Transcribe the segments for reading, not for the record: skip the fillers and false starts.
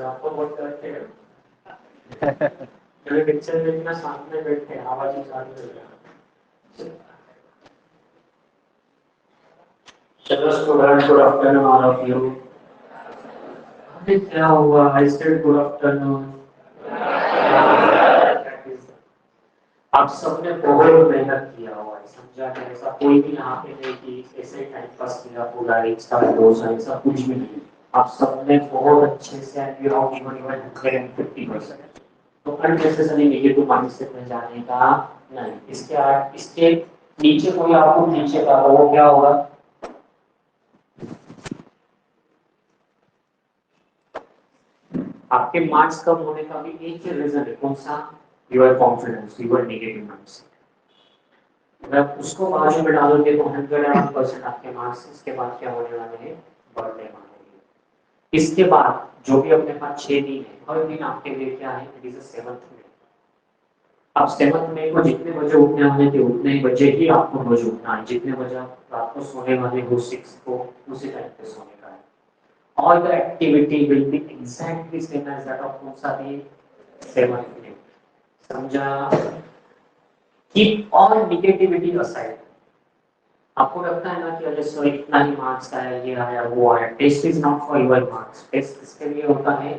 आपको बहुत करते हैं पिक्चर देखना सामने बैठे आवाज ही चालू हो गया। चलो student good afternoon all of you. अभी क्या हुआ आई सेड गुड आफ्टरनून। आप सबने बहुत मेहनत किया हुआ है समझा कि ऐसा कोई भी यहाँ पे नहीं कि ऐसे टाइम पास किया पूरा एक साल 2 साल ऐसा कुछ भी नहीं। आप सबने बहुत अच्छे से and you have given your 150%। तो अननेसेसरी नेगेटिव माइंडसेट में जाने का नहीं। इसके नीचे कोई आपको नीचे का वो क्या होगा? आपके मार्क्स कम होने का भी एक ही रीजन है, कौन सा? Your confidence, your negative mindset. अगर उसको बाजू में डालोगे तो 101% आपके मार्क्स इसके बाद क्या होने वाले हैं? बढ़ने वाले हैं। इसके बाद जो भी अपने पास 6 दिन है, हर दिन आपके लिए क्या है? इट इज 7th में। आप 7th में को जितने बजे उठने वाले थे उतने ही बजे ही आपको रोज उठना है। जितने बजे आप रात को सोने वाले हो 6 को उसी टाइम पे सोने का है। All the activity will be exactly same as that of कौन सा दिन? 7th में। समझा? Keep all negativity aside। आपको लगता है ना कि अरे सर इतना ही मार्क्स आया, ये आया वो आया। Test is not for your marks. Test किसके लिए होता है?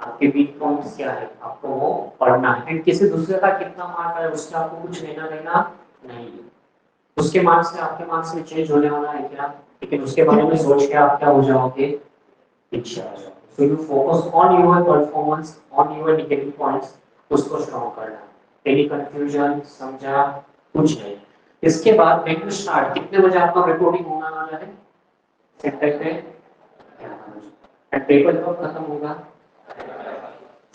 आपके वीक पॉइंट्स क्या है आपको वो पढ़ना है। एंड किसी दूसरे का कितना मार्क आया उससे आपको कुछ लेना देना नहीं। उसके मार्क्स से आपके मार्क्स में चेंज होने वाला है क्या? लेकिन उसके बारे में सोच के आप क्या हो जाओगे? पीछे आ जाओगे। So you focus on your performance, on your negative points, उसको स्ट्रॉन्ग करना। Any confusion? समझा? कुछ नहीं। इसके बाद व्हेन यू स्टार्ट, कितने बजे आपका रिपोर्टिंग होना वाला है? सेंटर पे 11 बजे। एंड पेपर कब खत्म होगा?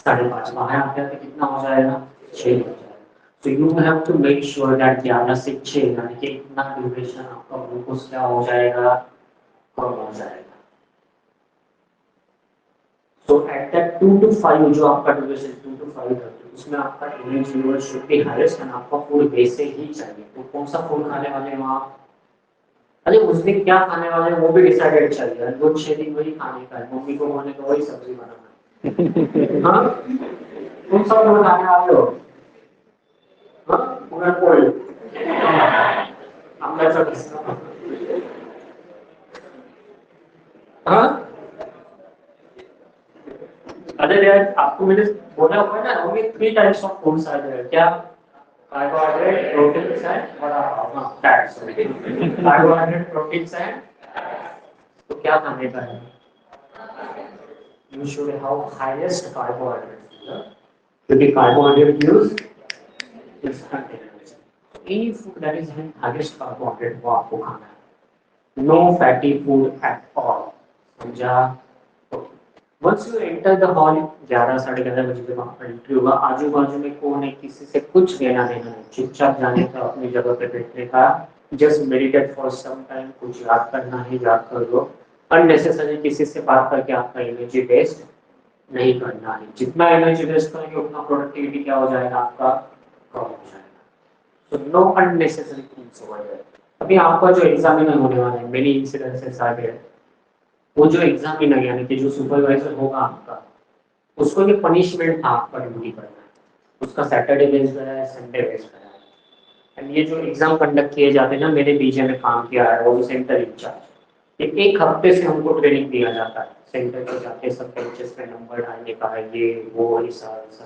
5:30। वहां आप जाते कितना हो जाएगा? 6 हो जाएगा। तो you have to make sure that 11 से 6 यानी कि इतना ड्यूरेशन आपका ग्लूकोज क्या हो जाएगा? कम हो जाएगा। So at that 2 to 5 जो आपका ड्यूरेशन 2 to 5 है उसमें आपका energy level should be highest and आपका फूड वैसे ही चाहिए। तो कौन सा फूड खाने वाले हैं आप? अरे उस दिन क्या खाने वाले हैं वो भी डिसाइडेड चाहिए। रोज 6 दिन वही खाने का है, मम्मी को बोलने का वही सब्जी बनाना है। हाँ, तुम सब लोग खाने वाले हो? हाँ, पूरा कोई हमने सब हाँ। अरे यार आपको मैंने बोला हुआ है ना, only 3 types of foods are there. क्या? Carbohydrate, proteins and fats. Carbohydrate, proteins and तो क्या खाने का है? You should have highest carbohydrate. क्योंकि carbohydrate use is energy. Any food that is having highest carbohydrate वो आपको खाना है। No fatty food at all. समझा? Once you enter the hall 11 साढ़े 11 बजे जब आपका एंट्री होगा, आजू बाजू में कौन है किसी से कुछ लेना देना नहीं। चुपचाप जाने का, अपनी जगह पे बैठने का। Just meditate for some time. कुछ याद करना है याद कर लो। अननेसेसरी किसी से बात करके आपका एनर्जी वेस्ट नहीं करना है। जितना एनर्जी वेस्ट करेंगे उतना प्रोडक्टिविटी क्या हो जाएगा आपका? कम हो जाएगा। So no unnecessary things over there. अभी आपका जो एग्जामिनर होने वाला है, मेनी इंसिडेंसेस आ गए। वो जो एग्जामिनर यानी कि जो सुपरवाइजर होगा आपका, उसको ये पनिशमेंट था आपका ड्यूटी करना है। उसका सैटरडे बेस्ड करा है, संडे बेस्ड करा है। एंड ये जो एग्जाम कंडक्ट किए जाते हैं ना, मेरे बीजे में काम किया है वो सेंटर इंचार्ज। एक हफ्ते से हमको ट्रेनिंग दिया जाता है। सेंटर पे जाके सब बेंचेस पे नंबर डालने का है, ये वो ऐसा ऐसा।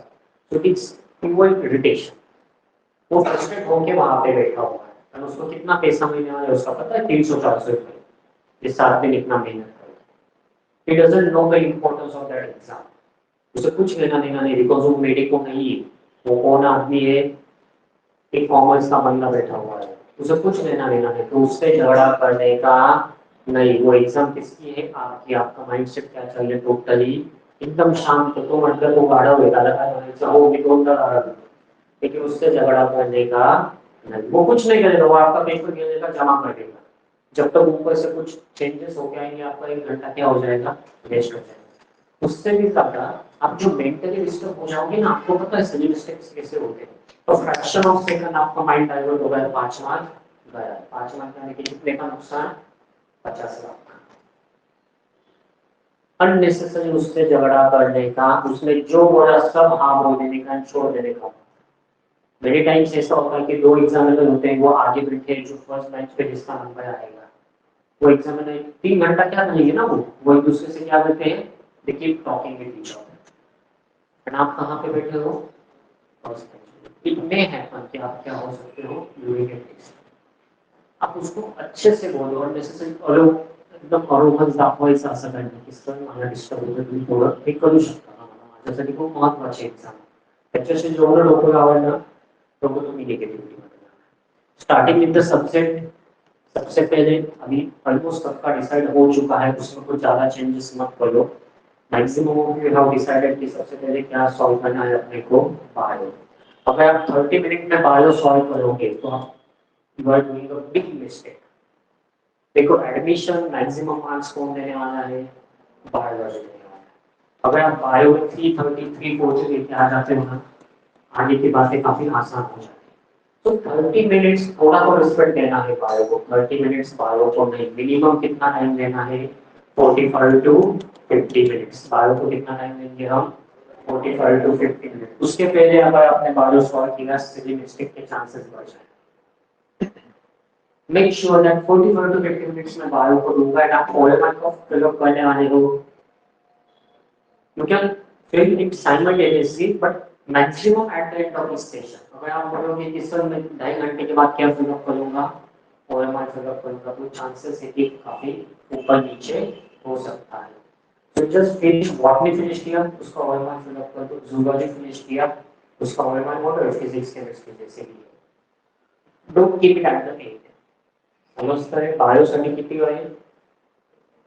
तो इट्स इरिटेशन। वो फ्रस्ट्रेट होके वहां पे बैठा हुआ है और उसको कितना पैसा मिलने वाला है उसका पता है? 300-400 रुपए। ये 7 दिन इतना मेहनत करता है। He doesn't know the importance of that exam। उसे कुछ लेना देना नहीं, बिकॉज वो मेडिको नहीं है। वो कौन आदमी है? एक कॉमर्स का बंदा बैठा हुआ है, उसे कुछ लेना देना है, तो उससे झगड़ा करने का नहीं। वो एग्जाम किसकी है? आपकी। आपका माइंडसेट क्या चाहिए? टोटली एकदम शांत। तो मतलब वो गाढ़ा होगा लगा वो भी दोनों तरह, लेकिन उससे झगड़ा करने का नहीं। वो कुछ नहीं करेगा, वो आपका पेपर दे देगा, जमा कर देगा। जब तक ऊपर से कुछ चेंजेस हो जाएंगे, आपका 1 घंटा क्या हो जाएगा? वेस्ट हो जाएगा। उससे भी ज्यादा आप जो मेंटली डिस्टर्ब हो जाओगे ना, आपको पता है सिली मिस्टेक्स कैसे होते हैं? तो फ्रैक्शन ऑफ सेकंड आपका माइंड डाइवर्ट हो गया, 5 मार्क गया। 5 मार्क यानी कि कितने का नुकसान? 50 लाख का। अननेसेसरी उससे झगड़ा करने का, उसने जो बोला सब हाँ बोल देने का, छोड़ देने का। मेरे टाइम से ऐसा होता है कि 2 एग्जामिनर होते हैं, वो आगे बैठे जो फर्स्ट बेंच पे जिसका नंबर आएगा, वो एग्जामिनर 3 घंटा क्या करेंगे ना, वो एक दूसरे से क्या करते हैं? They keep talking with each other. आप कहाँ पे बैठे हो? First bench. It may happen कि आप क्या हो सकते हो ड्यूरिंग ए टेस्ट। आप उसको अच्छे से बोलो, और नेसेसरी फॉलो एकदम अरोगन्स दाखवायचं असं काही नाही की सर मला डिस्टर्ब होतं, तुम्ही थोडं हे करू शकता का? माझ्यासाठी खूप महत्त्वाचे एक्झाम त्याच्याशी जेवढं डोकं लावाल ना, तेवढं तुम्ही निगेटिव्हिटी मध्ये। स्टार्टिंग विद द सब्जेक्ट, सबसे पहले अभी ऑलमोस्ट सबका डिसाइड हो चुका है, उसमें कुछ ज़्यादा चेंजेस मत करो। Maximum of you have decided कि सबसे पहले क्या सॉल्व करना है अपने को, बायो। अगर आप 30 मिनट में बायो सॉल्व करोगे तो आप you are doing a big mistake. देखो एडमिशन मैक्सिमम मार्क्स कौन देने वाला है? बायोलॉजी देने वाला है। अगर आप बायो में 333 पहुंचे लेके आ जाते हो ना, आगे की बातें काफी आसान हो जाती है। तो 30 मिनट्स थोड़ा तो रिस्पेक्ट देना है बायो को। 30 मिनट्स बायो को नहीं, मिनिमम कितना टाइम देना है? 45 टू 50 मिनट्स। बायो को कितना टाइम देंगे हम? 45 टू 50 मिनट। उसके पहले अगर आपने बायो सॉल्व किया, सिली मिस्टेक के चांसेस बढ़ जाए। Make sure that 45 to 50 minutes में बायो को दूंगा, एंड आप ओएमआर को फिलअप करने वाले हो। You can fill it simultaneously, but maximum at the end of the session. अगर आप बोलोगे कि सर मैं 2.5 घंटे के बाद क्या फिलअप करूंगा, ओएमआर फिलअप करूंगा, तो चांसेस है कि काफी ऊपर नीचे हो सकता है। So just finish botany finish किया, उसका ओएमआर फिलअप कर दो। जूलॉजी फिनिश किया, उसका ओएमआर बोलो। फिजिक्स केमिस्ट्री जैसे ही don't keep it at the end. समझता है? बायो साठी किती आहे?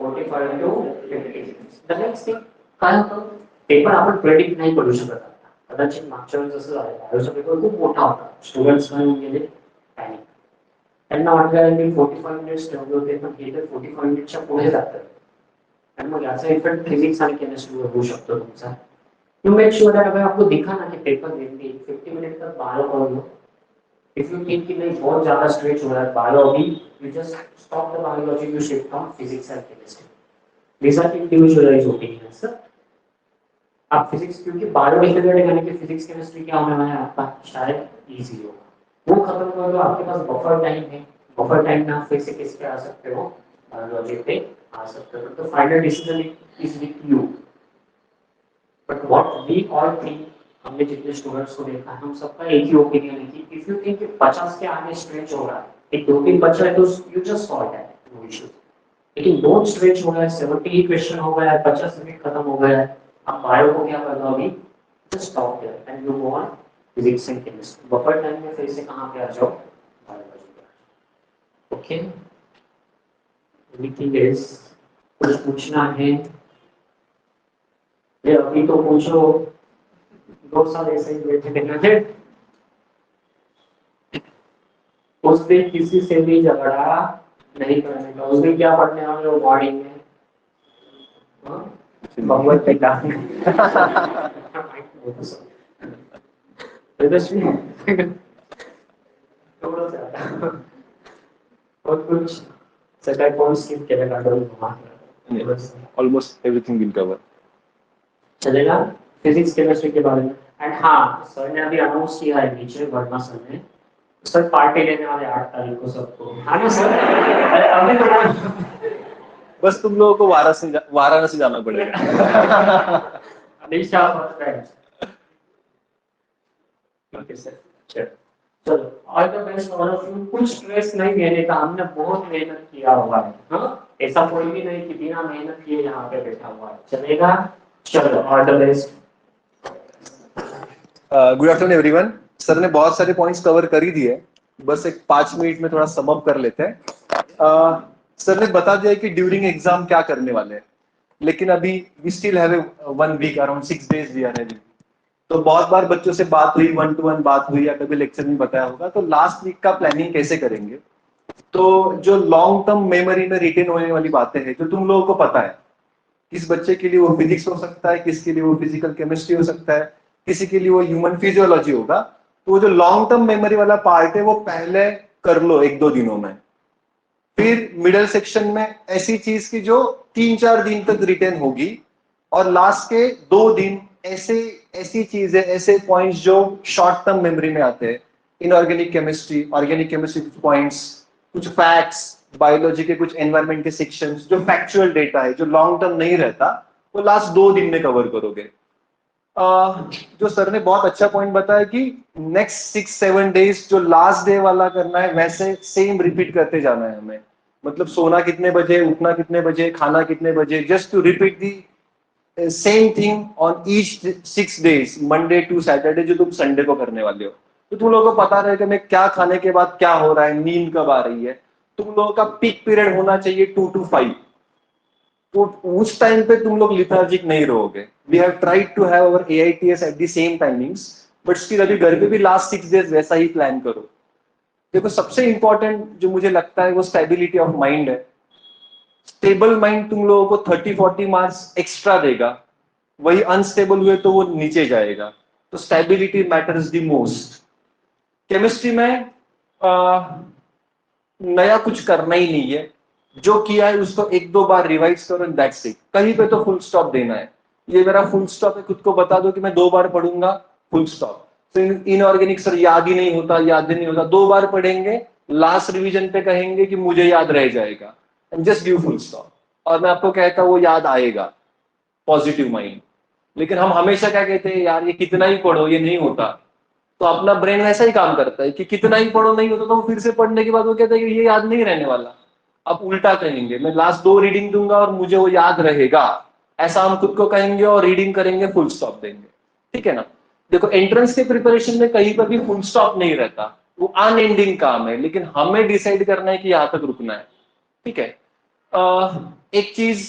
45 टू 50. द नेक्स्ट थिंग काय होतं, पेपर आपण प्रेडिक्ट नाही करू शकत आता. कदाचित मागच्या वेळेस जसं झालं, बायोचा पेपर खूप मोठा होता, स्टुडंट्स काय होऊन गेले? पॅनिक. त्यांना वाटलं की 45 मिनिट्स ठेवले होते, पण हे तर 45 मिनिटच्या पुढे जातं. आणि मग याचा इफेक्ट फिजिक्स आणि केमिस्ट्रीवर होऊ शकतो तुमचा. यू मेक श्योर दैट अगर आपको दिखा ना कि पेपर लेंगे 50 मिनट तक बायो कर लो। इफ यू थिंक कि नहीं बहुत ज्यादा स्ट्रेच हो रहा है बायो अभी, you just stop the biology, you shift on physics and chemistry. These are individualized opinions, sir. आप फिजिक्स, क्योंकि बायो इंटीग्रेट करने की फिजिक्स केमिस्ट्री क्या होने वाला है आपका, शायद इजी होगा। वो खत्म कर दो, आपके पास बफर टाइम है। बफर टाइम में आप फिर से किस पे आ सकते हो? बायोलॉजी पे आ सकते हो। तो final decision is with you. But what we all think, हमने जितने स्टूडेंट्स को देखा है, हम सबका एक ही ओपिनियन है कि इफ यू थिंक कि 50 के आगे स्ट्रेच हो रहा है, एक 2-3 बच्चा है तो you just solve that, no issue. लेकिन बहुत स्ट्रेच हो रहा है, 70 ही क्वेश्चन हो गया है, 50 मिनट खत्म हो गया है, अब बायो को क्या करना अभी? Just stop there and you go on physics and chemistry. Buffer time में फिर से कहां पे आ जाओ? बायोलॉजी पे। Okay, anything else? कुछ पूछना है? ये अभी तो पूछो, 2 साल ऐसे ही बैठे रहना है। उस दिन किसी से भी झगड़ा नहीं करने का। उस दिन क्या पढ़ने वाले हो मॉर्निंग में? भगवत गीता। और कुछ सकाळ कोण स्किप केलं का? ऑलमोस्ट एवरीथिंग विल कवर चलेगा? फिजिक्स केमिस्ट्री के बारे में। एंड हाँ, सर ने अभी अनाउंस किया है नीचे वर्मा सर ने, सर पार्टी लेने वाले 8 तारीख को सबको। हाँ ना सर? अरे अभी तो बस तुम लोगों को वाराणसी जाना पड़ेगा। Anisha first time. Okay sir, चलो all the best all of you. कुछ स्ट्रेस नहीं लेने का, हमने बहुत मेहनत किया हुआ है। हाँ, ऐसा कोई भी नहीं कि बिना मेहनत किए यहाँ पे बैठा हुआ है। चलेगा? चलो all the best. Good afternoon, everyone. Sir ने बहुत सारे पॉइंट्स कवर कर ही दिए, बस एक 5 मिनट में थोड़ा सम अप कर लेते हैं। सर ने बता दिया कि ड्यूरिंग एग्जाम क्या करने वाले हैं, लेकिन अभी we still have 1 week, around 6 days we are having. तो बहुत बार बच्चों से बात हुई, 1-to-1 बात हुई, या कभी लेक्चर में बताया होगा, तो लास्ट वीक का प्लानिंग कैसे करेंगे। तो जो लॉन्ग टर्म मेमोरी में रिटेन होने वाली बातें हैं, जो तुम लोगों को पता है, किस बच्चे के लिए वो फिजिक्स हो सकता है, किसके लिए वो फिजिकल केमिस्ट्री हो सकता है, किसी के लिए वो ह्यूमन फिजियोलॉजी होगा। तो वो जो लॉन्ग टर्म मेमोरी वाला पार्ट है वो पहले कर लो 1-2 दिनों में। फिर मिडल सेक्शन में ऐसी चीज की जो 3-4 दिन तक रिटेन होगी, और लास्ट के 2 दिन ऐसे ऐसी चीजें, ऐसे पॉइंट्स जो शॉर्ट टर्म मेमोरी में आते हैं। इनऑर्गेनिक केमिस्ट्री, ऑर्गेनिक केमिस्ट्री कुछ पॉइंट्स, कुछ फैक्ट्स, बायोलॉजी के कुछ एनवायरमेंट के सेक्शंस, जो फैक्चुअल डेटा है जो लॉन्ग टर्म नहीं रहता, वो लास्ट 2 दिन में कवर करोगे। जो सर ने बहुत अच्छा पॉइंट बताया कि नेक्स्ट 6-7 डेज जो लास्ट डे वाला करना है, वैसे सेम रिपीट करते जाना है हमें। मतलब सोना कितने बजे, उठना कितने बजे, खाना कितने बजे, just to repeat the same thing on each 6 days, Monday to Saturday, जो तुम संडे को करने वाले हो। तो तुम लोगों को पता रहेगा मैं क्या खाने के बाद क्या हो रहा है, नींद कब आ रही है। तुम लोगों का पीक पीरियड होना चाहिए 2 to 5। तो उस टाइम पे तुम लोग लिथार्जिक नहीं रहोगे। We have tried to have our AITS at the same timings, but still अभी घर पे भी लास्ट 6 days वैसा ही प्लान करो। देखो सबसे इंपॉर्टेंट जो मुझे लगता है वो स्टेबिलिटी ऑफ माइंड है। स्टेबल माइंड तुम लोगों को 30-40 मार्क्स एक्स्ट्रा देगा, वही अनस्टेबल हुए तो वो नीचे जाएगा। तो stability matters the most. Chemistry में नया कुछ करना ही नहीं है, जो किया है उसको 1-2 बार रिवाइज करो, दैट्स इट। कहीं पे तो फुल स्टॉप देना है। ये मेरा फुल स्टॉप है, खुद को बता दो कि मैं 2 बार पढ़ूंगा, फुल स्टॉप। तो इनऑर्गेनिक सर याद ही नहीं होता, याद ही नहीं होता, 2 बार पढ़ेंगे, लास्ट रिवीजन पे कहेंगे कि मुझे याद रह जाएगा, and just give full stop. और मैं आपको कहता हूं वो याद आएगा, पॉजिटिव माइंड। लेकिन हम हमेशा क्या कहते हैं, यार ये कितना ही पढ़ो ये नहीं होता। तो अपना ब्रेन ऐसा ही काम करता है कि कितना ही पढ़ो नहीं होता, तो फिर से पढ़ने के बाद वो कहता है कि ये याद नहीं रहने वाला। अब उल्टा कहेंगे, मैं लास्ट 2 रीडिंग दूंगा और मुझे वो याद रहेगा, ऐसा हम खुद को कहेंगे और रीडिंग करेंगे, फुल स्टॉप देंगे। ठीक है ना। देखो एंट्रेंस के प्रिपरेशन में कहीं पर भी फुल स्टॉप नहीं रहता, वो अनएंडिंग काम है, लेकिन हमें डिसाइड करना है कि यहां तक रुकना है। ठीक है। एक चीज,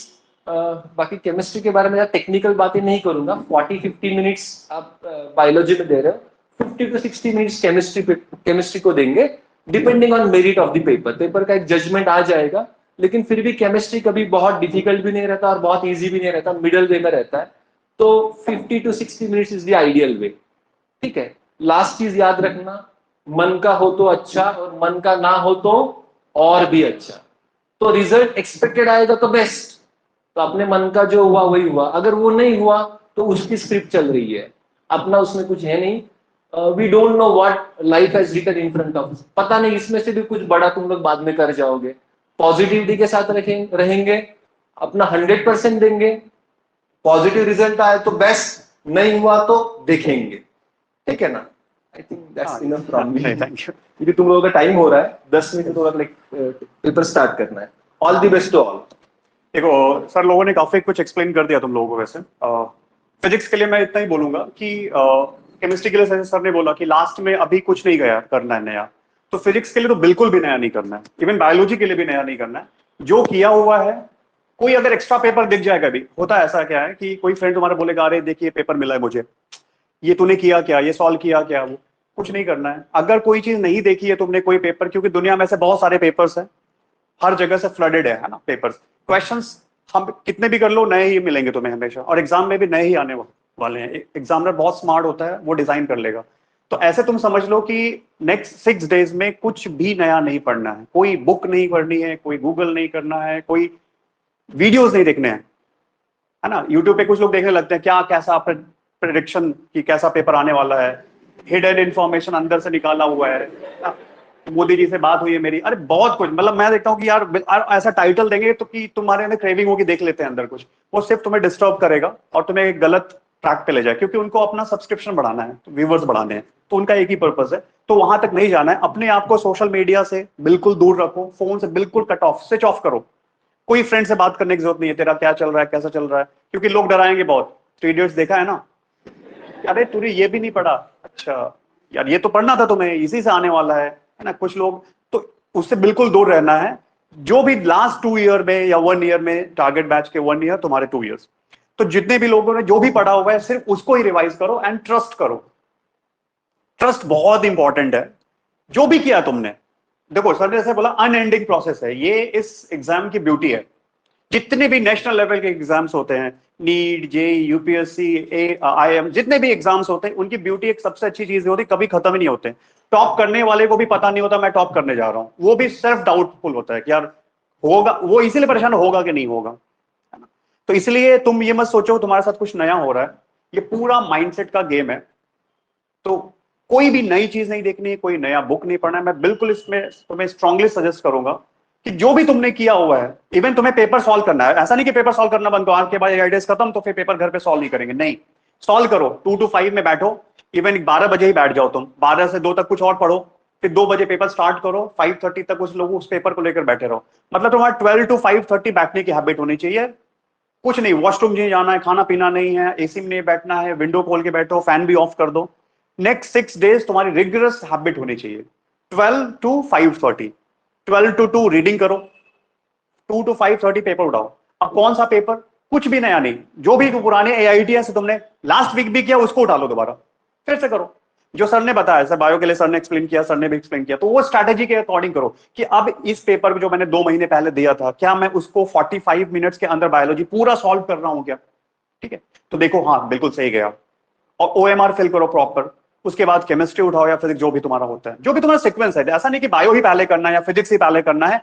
बाकी केमिस्ट्री के बारे में टेक्निकल बातें नहीं करूंगा। 40-50 मिनट्स आप बायोलॉजी में दे रहे हो, 50 to 60 मिनट्स केमिस्ट्री को देंगे, depending on merit of the paper. Paper का एक जजमेंट आ जाएगा, लेकिन फिर भी केमिस्ट्री कभी बहुत डिफिकल्ट भी नहीं रहता और बहुत इजी भी नहीं रहता, मिडल वे में रहता है। तो 50 to 60 minutes is the ideal way. ठीक है। लास्ट चीज याद रखना, मन का हो तो अच्छा, और मन का ना हो तो और भी अच्छा। तो रिजल्ट एक्सपेक्टेड आएगा तो बेस्ट, तो अपने मन का जो हुआ वही हुआ। अगर वो नहीं हुआ तो उसकी स्क्रिप्ट चल रही है, अपना उसमें कुछ है नहीं। We don't know what life has written in front of, पता नहीं इसमें से भी कुछ बड़ा तुम लोग बाद में कर जाओगे। पॉजिटिविटी के साथ रहेंगे, अपना 100% देंगे। पॉजिटिव रिजल्ट आए तो बेस्ट, नहीं हुआ तो देखेंगे। ठीक है ना। I think that's enough from me. Thank you. क्योंकि तुम लोगों का टाइम हो रहा है, 10 मिनट थोड़ा पेपर स्टार्ट करना है। All the best to all. देखो सर लोगों ने काफी कुछ एक्सप्लेन कर दिया तुम लोगों को। वैसे फिजिक्स के लिए मैं इतना ही बोलूंगा कि केमिस्ट्री के लिए सर ने बोला कि लास्ट में अभी कुछ नहीं गया करना है नया, तो फिजिक्स के लिए तो बिल्कुल भी नया नहीं करना है, इवन बायोलॉजी के लिए भी नया नहीं करना है। जो किया हुआ है, कोई अगर एक्स्ट्रा पेपर दिख जाएगा भी, होता है ऐसा क्या है कि कोई फ्रेंड तुम्हारा बोलेगा अरे देखिए पेपर मिला है मुझे, ये तूने किया क्या, ये सॉल्व किया क्या, वो कुछ नहीं करना है। अगर कोई चीज नहीं देखी है तुमने, कोई पेपर, क्योंकि दुनिया में से बहुत सारे पेपर्स हैं, हर जगह से फ्लडेड है ना पेपर्स, क्वेश्चंस हम कितने भी कर लो नए ही मिलेंगे तुम्हें हमेशा, और एग्जाम में भी नए ही आने वाले हैं। एग्जामिनर बहुत स्मार्ट होता है, वो डिजाइन कर लेगा। तो ऐसे तुम समझ लो कि नेक्स्ट 6 days में कुछ भी नया नहीं पढ़ना है, कोई बुक नहीं पढ़नी है, कोई गूगल नहीं करना है, कोई वीडियोस नहीं देखने हैं, है ना। यूट्यूब पे कुछ लोग देखने लगते हैं क्या कैसा प्रेडिक्शन कि कैसा पेपर आने वाला है, हिडन इंफॉर्मेशन अंदर से निकाला हुआ है। मोदी जी से बात हुई है मेरी, अरे बहुत कुछ, मतलब मैं देखता हूँ कि यार ऐसा टाइटल देंगे तो कि तुम्हारे अंदर क्रेविंग होगी, देख लेते हैं अंदर कुछ, वो सिर्फ तुम्हें डिस्टर्ब करेगा और तुम्हें एक गलत ट्रैक पे ले जाए, क्योंकि उनको अपना सब्सक्रिप्शन बढ़ाना है, तो व्यूवर्स बढ़ाने हैं, तो उनका एक ही पर्पस है। तो वहां तक नहीं जाना है। अपने आप को सोशल मीडिया से बिल्कुल दूर रखो, फोन से बिल्कुल कट ऑफ, स्विच ऑफ करो। कोई फ्रेंड से बात करने की जरूरत नहीं है, तेरा क्या चल रहा है, कैसा चल रहा है, क्योंकि लोग डराएंगे बहुत। 3 Idiots देखा है ना, अरे तूने ये भी नहीं पढ़ा, अच्छा यार ये तो पढ़ना था तुम्हें, इसी से आने वाला है ना। कुछ लोग तो उससे बिल्कुल दूर रहना है। जो भी लास्ट 2 ईयर में या 1 ईयर में, टारगेट बैच के 1 ईयर तुम्हारे 2 ईयर्स, तो जितने भी लोगों ने जो भी पढ़ा हुआ है सिर्फ उसको ही रिवाइज करो एंड ट्रस्ट करो। ट्रस्ट बहुत इंपॉर्टेंट है। जो भी किया तुमने, देखो सर ने जैसे बोला अनएंडिंग प्रोसेस है, ये इस एग्जाम की ब्यूटी है। जितने भी नेशनल लेवल के एग्जाम्स होते हैं, नीट, जेई, यूपीएससी, आईएम, जितने भी एग्जाम्स होते हैं, उनकी ब्यूटी एक सबसे अच्छी चीज होती है, कभी खत्म ही नहीं होते। टॉप करने वाले को भी पता नहीं होता मैं टॉप करने जा रहा हूं, वो भी सेल्फ डाउटफुल होता है कि यार होगा, वो इसीलिए परेशान होगा कि नहीं होगा, है ना। तो इसलिए तुम ये मत सोचो तुम्हारे साथ कुछ नया हो रहा है, ये पूरा माइंडसेट का गेम है। तो कोई भी नई चीज नहीं देखनी है, कोई नया बुक नहीं पढ़ना है। मैं बिल्कुल इसमें तुम्हें स्ट्रांगली सजेस्ट करूंगा कि जो भी तुमने किया हुआ है, इवन तुम्हें पेपर सॉल्व करना है, ऐसा नहीं कि पेपर सॉल्व करना बंद करो, आज के बाद आइडियाज खत्म तो फिर पेपर घर पे सॉल्व नहीं करेंगे, नहीं, सॉल्व करो। 2 to 5 में बैठो, इवन 12 बजे ही बैठ जाओ तुम, 12 से 2 तक कुछ और पढ़ो, फिर 2 बजे पेपर स्टार्ट करो, 5:30 तक उस पेपर को लेकर बैठे रहो। मतलब तुम्हारा 12 to 5:30 बैठने की हैबिट होनी चाहिए। कुछ नहीं, वॉशरूम नहीं जाना है, खाना पीना नहीं है, एसी में नहीं बैठना है, विंडो खोल के बैठो, फैन भी ऑफ कर दो। नेक्स्ट 6 डेज तुम्हारी रिगरस हैबिट होनी चाहिए। 12 to 5:30, 12 to 2 रीडिंग करो, 2 to 5:30 पेपर उठाओ। अब कौन सा पेपर? कुछ भी नया नहीं, जो भी पुराने AIT से तुमने लास्ट वीक भी किया उसको उठा लो, दोबारा फिर से करो। जो सर ने बताया, सर बायो के लिए सर ने एक्सप्लेन किया, सर ने भी एक्सप्लेन किया, तो वो स्ट्रैटेजी के अकॉर्डिंग करो कि अब इस पेपर जो मैंने 2 महीने पहले दिया था, क्या मैं उसको 45 मिनट्स के अंदर बायोलॉजी पूरा सॉल्व कर रहा हूं क्या? ठीक है, तो देखो हाँ बिल्कुल सही गया। और OMR फिल करो प्रॉपर, उसके बाद केमिस्ट्री उठाओ या फिजिक्स, जो भी तुम्हारा होता है, जो भी तुम्हारा सीक्वेंस है। ऐसा नहीं कि बायो ही पहले करना है या फिजिक्स ही पहले करना है।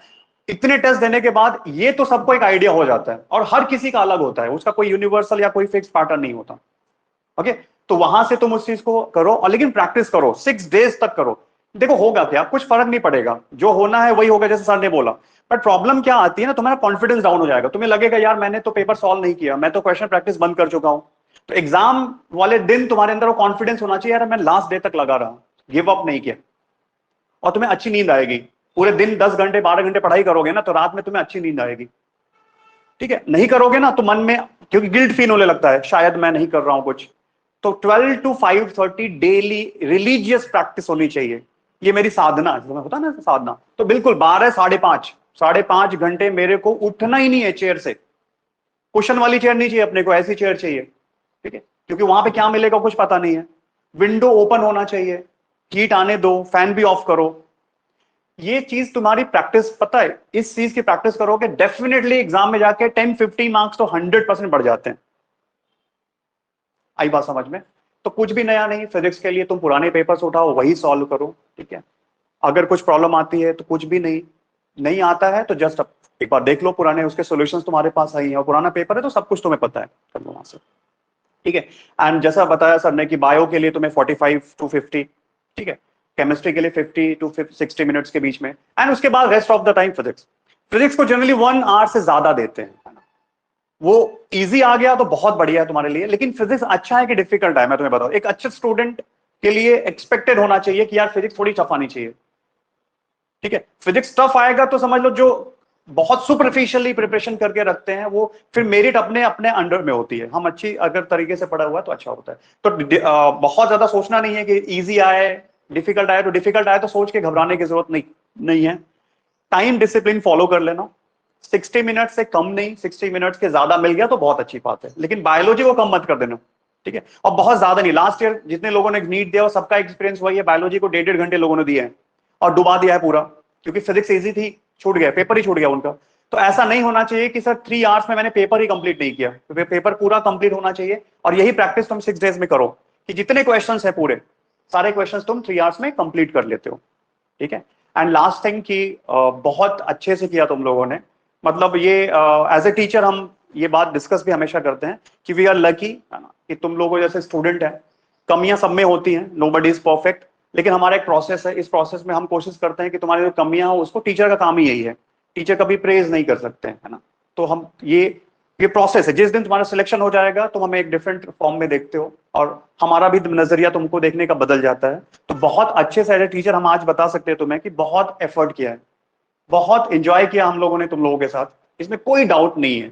इतने टेस्ट देने के बाद ये तो सबको एक आइडिया हो जाता है, और हर किसी का अलग होता है, उसका कोई यूनिवर्सल या कोई फिक्स पैटर्न नहीं होता। ओके, तो वहां से तुम उस चीज को करो, और लेकिन प्रैक्टिस करो, 6 डेज तक करो। देखो होगा क्या, कुछ फर्क नहीं पड़ेगा, जो होना है वही होगा, जैसे सर ने बोला। बट प्रॉब्लम क्या आती है ना, तुम्हारा कॉन्फिडेंस डाउन हो जाएगा, तुम्हें लगेगा यार मैंने तो पेपर सॉल्व नहीं किया, मैं तो क्वेश्चन प्रैक्टिस बंद कर चुका हूं। तो एग्जाम वाले दिन तुम्हारे अंदर वो कॉन्फिडेंस होना चाहिए, यार मैं लास्ट डे तक लगा रहा, गिव अप नहीं किया। और तुम्हें अच्छी नींद आएगी, पूरे दिन 10 घंटे 12 घंटे पढ़ाई करोगे ना, तो रात में तुम्हें अच्छी नींद आएगी। ठीक है, नहीं करोगे ना तो मन में, क्योंकि गिल्ट फील होने लगता है, शायद मैं नहीं कर रहा हूं कुछ। तो 12 to 5:30 डेली रिलीजियस प्रैक्टिस होनी चाहिए। ये मेरी साधना होता है ना, साधना। तो बिल्कुल 12 5:30 घंटे मेरे को उठना ही नहीं है चेयर से। कुशन वाली चेयर नहीं चाहिए अपने को, ऐसी चेयर चाहिए। ठीक है, क्योंकि वहां पे क्या मिलेगा कुछ पता नहीं है। विंडो ओपन होना चाहिए, हीट आने दो, फैन भी ऑफ करो। ये चीज तुम्हारी प्रैक्टिस, पता है, इस चीज की प्रैक्टिस करोगे डेफिनेटली एग्जाम में जाके 10-15 मार्क्स तो 100% बढ़ जाते हैं। आई बात समझ में? तो कुछ भी नया नहीं, फिजिक्स के लिए तुम पुराने पेपर्स उठाओ, वही सॉल्व करो। ठीक है, अगर कुछ प्रॉब्लम आती है तो कुछ भी नहीं आता है तो जस्ट एक बार देख लो पुराने, उसके सॉल्यूशंस तुम्हारे पास आई हैं, और पुराना पेपर है तो सब कुछ तुम्हें पता है, कर लो वहां से। ठीक है, एंड जैसा बताया सर ने कि बायो के लिए तुम्हें 45 to 50, ठीक है, केमिस्ट्री के लिए 50 to 60 मिनट्स के बीच में, एंड उसके बाद rest of the time physics को जनरली 1 आवर से ज्यादा देते हैं, है ना। वो इजी आ गया तो बहुत बढ़िया है तुम्हारे लिए, लेकिन फिजिक्स अच्छा है कि डिफिकल्ट है, मैं तुम्हें बताऊं। एक अच्छे स्टूडेंट के लिए एक्सपेक्टेड होना चाहिए कि यार फिजिक्स थोड़ी टफ आनी चाहिए। ठीक है, फिजिक्स टफ आएगा तो समझ लो जो बहुत सुपरफिशियली प्रिपरेशन करके रखते हैं वो फिर मेरिट अपने अपने अंडर में होती है। हम अच्छी अगर तरीके से पढ़ा हुआ है तो अच्छा होता है। तो बहुत ज्यादा सोचना नहीं है कि इजी आए डिफिकल्ट आए, तो डिफिकल्ट आए तो सोच के घबराने की जरूरत नहीं है। टाइम डिसिप्लिन फॉलो कर लेना, 60 मिनट से कम नहीं, 60 मिनट के ज्यादा मिल गया तो बहुत अच्छी बात है, लेकिन बायोलॉजी को कम मत कर देना। ठीक है, और बहुत ज्यादा नहीं। लास्ट ईयर जितने लोगों ने नीट दिया सबका एक्सपीरियंस वही है, बायोलॉजी को 1.5 घंटे लोगों ने दिए हैं और डुबा दिया है पूरा, क्योंकि फिजिक्स इजी थी, छूट गया, पेपर ही छूट गया उनका। तो ऐसा नहीं होना चाहिए कि सर 3 आवर्स में मैंने पेपर ही कंप्लीट नहीं किया, तो पेपर पूरा कंप्लीट होना चाहिए। और यही प्रैक्टिस तुम 6 डेज में करो कि जितने क्वेश्चंस है पूरे सारे क्वेश्चंस तुम 3 आवर्स में कंप्लीट कर लेते हो। ठीक है, एंड लास्ट थिंग कि बहुत अच्छे से किया तुम लोगों ने। मतलब ये एज ए टीचर हम ये बात डिस्कस भी हमेशा करते हैं कि वी आर लकी, है ना, कि तुम लोगों जैसे स्टूडेंट है। कमियां सब में होती हैं, नोबडी इज परफेक्ट, लेकिन हमारा एक प्रोसेस है, इस प्रोसेस में हम कोशिश करते हैं कि तुम्हारी जो कमियां हो उसको, टीचर का काम ही यही है, टीचर कभी प्रेज नहीं कर सकते हैं, है ना। तो हम ये प्रोसेस है, जिस दिन तुम्हारा सिलेक्शन हो जाएगा तुम हमें एक डिफरेंट फॉर्म में देखते हो और हमारा भी नजरिया तुमको देखने का बदल जाता है। तो बहुत अच्छे से एज ए टीचर हम आज बता सकते हैं तुम्हें कि बहुत एफर्ट किया है, बहुत एंजॉय किया हम लोगों ने तुम लोगों के साथ, इसमें कोई डाउट नहीं है।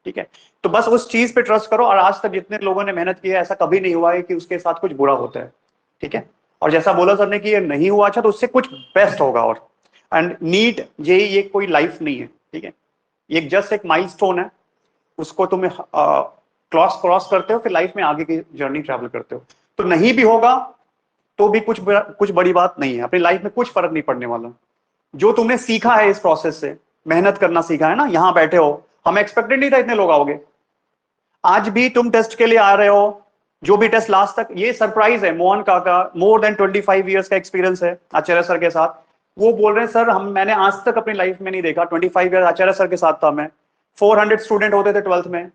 ठीक है, तो बस उस चीज पे ट्रस्ट करो, और आज तक जितने लोगों ने मेहनत की है ऐसा कभी नहीं हुआ है कि उसके साथ कुछ बुरा होता है। ठीक है, और जैसा बोला सर ने कि ये नहीं हुआ अच्छा, तो उससे कुछ बेस्ट होगा। और एंड नीट जेई ये कोई लाइफ नहीं है, ठीक है, ये जस्ट एक माइलस्टोन है, उसको तुम क्रॉस करते हो, फिर लाइफ में आगे की जर्नी ट्रैवल करते हो। तो नहीं भी होगा तो भी कुछ बड़ी बात नहीं है, अपनी लाइफ में कुछ फर्क नहीं पड़ने वाला। जो तुमने सीखा है इस प्रोसेस से, मेहनत करना सीखा है ना, यहां बैठे हो, हमें एक्सपेक्टेड नहीं था इतने लोग आओगे। आज भी तुम टेस्ट के लिए आ रहे हो, जो भी टेस्ट लास्ट तक, ये सरप्राइज है। मोहन काका मोर देन 25 ईयर्स का एक्सपीरियंस है आचार्य सर के साथ, वो बोल रहे हैं सर मैंने आज तक अपनी लाइफ में नहीं देखा, 25 ईयर आचार्य सर के साथ था मैं, 400 स्टूडेंट होते थे 12th में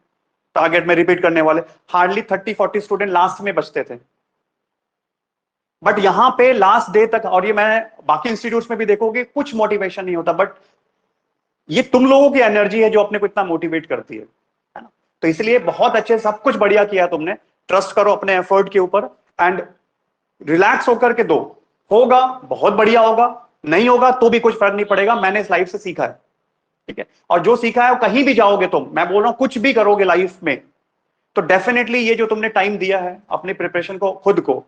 टारगेट में रिपीट करने वाले, हार्डली 30-40 स्टूडेंट लास्ट में बचते थे। बट यहाँ पे लास्ट डे तक, और ये मैं बाकी इंस्टीट्यूट्स में भी देखोगे, कुछ मोटिवेशन नहीं होता, बट ये तुम लोगों की एनर्जी है जो अपने को इतना मोटिवेट करती है ना। तो इसलिए बहुत अच्छे, सब कुछ बढ़िया किया तुमने, ट्रस्ट करो अपने एफर्ट के ऊपर एंड रिलैक्स होकर के दो। होगा बहुत बढ़िया होगा, नहीं होगा तो भी कुछ फर्क नहीं पड़ेगा, मैंने इस लाइफ से सीखा है, ठीक है। और जो सीखा है वो कहीं भी जाओगे तुम, मैं बोल रहा हूं कुछ भी करोगे लाइफ में, तो डेफिनेटली ये जो तुमने टाइम दिया है अपने प्रिपरेशन को, खुद को,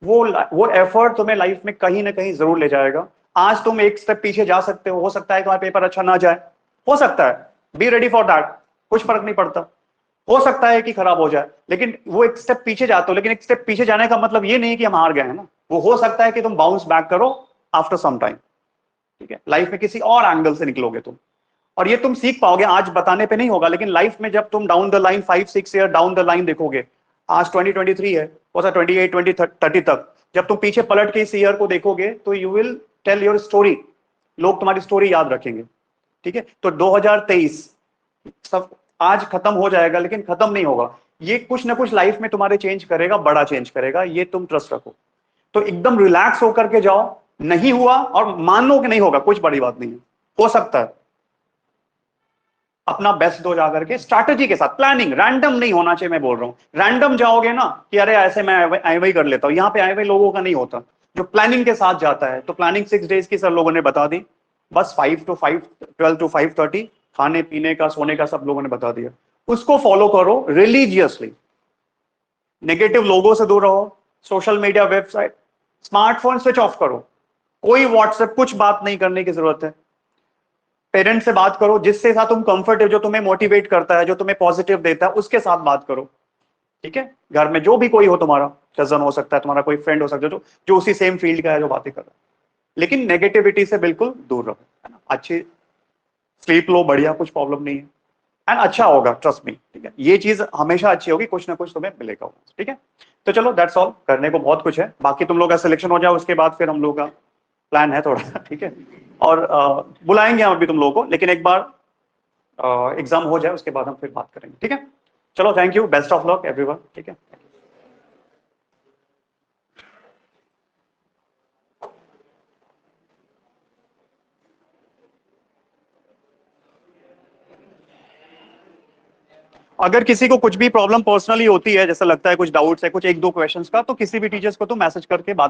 वो एफर्ट तुम्हें लाइफ में कहीं ना कहीं जरूर ले जाएगा। आज तुम एक स्टेप पीछे जा सकते हो सकता है तुम्हारा पेपर अच्छा ना जाए, हो सकता है, बी रेडी फॉर दैट, कुछ फर्क नहीं पड़ता। हो सकता है कि खराब हो जाए, लेकिन वो एक स्टेप पीछे जाते हो, लेकिन एक स्टेप पीछे जाने का मतलब ये नहीं कि हम हार गए हैं ना, वो हो सकता है कि तुम बाउंस बैक करो आफ्टर सम टाइम, ठीक है। लाइफ में किसी और एंगल से निकलोगे तुम, और ये तुम सीख पाओगे, आज बताने पे नहीं होगा, लेकिन लाइफ में जब तुम down the line 5-6 year down the line देखोगे, आज 2023 है, हो सकता 28, 2030 तक, जब तुम पीछे पलट के इस ईयर को देखोगे तो you will tell your story, लोग तुम्हारी स्टोरी याद रखेंगे, ठीक है। तो 2023 सब आज खत्म हो जाएगा, लेकिन खत्म नहीं होगा, ये कुछ ना कुछ लाइफ में तुम्हारे चेंज करेगा, बड़ा चेंज करेगा, ये तुम ट्रस्ट रखो। तो एकदम रिलैक्स होकर के जाओ, नहीं हुआ और मान लो कि नहीं होगा, कुछ बड़ी बात नहीं है, हो सकता है, अपना बेस्ट दो जाकर के, स्ट्रैटेजी के साथ, प्लानिंग, रैंडम नहीं होना चाहिए। मैं बोल रहा हूं रैंडम जाओगे ना कि अरे ऐसे मैं ऐ वही कर लेता हूं, यहाँ पे ऐ वही लोगों का नहीं होता, जो प्लानिंग के साथ जाता है। तो प्लानिंग 6 डेज की सर लोगों ने बता दी, बस 12 to 5:30 खाने पीने का, सोने का, सब लोगों ने बता दिया, उसको फॉलो करो रिलीजियसली। नेगेटिव लोगों से दूर रहो, social media, website, smartphone switch off करो, कोई व्हाट्सएप, कुछ बात नहीं करने की जरूरत है। पेरेंट्स से बात करो, जिससे साथ तुम कंफर्ट है, जो तुम्हें मोटिवेट करता है, जो तुम्हें पॉजिटिव देता है, उसके साथ बात करो, ठीक है। घर में जो भी कोई हो, तुम्हारा कजन हो सकता है, तुम्हारा कोई फ्रेंड हो सकता है, जो उसी सेम फील्ड का है, जो बातें कर रहा है, लेकिन नेगेटिविटी से बिल्कुल दूर रहो, है ना। अच्छी स्लीप लो, बढ़िया, कुछ प्रॉब्लम नहीं है, एंड अच्छा होगा, ट्रस्ट मी, ठीक है। ये चीज हमेशा अच्छी होगी, कुछ ना कुछ तुम्हें मिलेगा, ठीक है। तो चलो, दैट्स ऑल, करने को बहुत कुछ है, बाकी तुम लोग का सिलेक्शन हो जाए उसके बाद फिर हम लोग का प्लान है थोड़ा, ठीक है। और बुलाएंगे हम अभी तुम लोगों को, लेकिन एक बार एग्जाम हो जाए उसके बाद हम फिर बात करेंगे, ठीक है। चलो, thank you, best of luck everyone, ठीक है। अगर किसी को कुछ भी प्रॉब्लम पर्सनली होती है, जैसा लगता है कुछ डाउट्स है, कुछ 1-2 क्वेश्चंस का, तो किसी भी टीचर्स को तुम मैसेज करके बात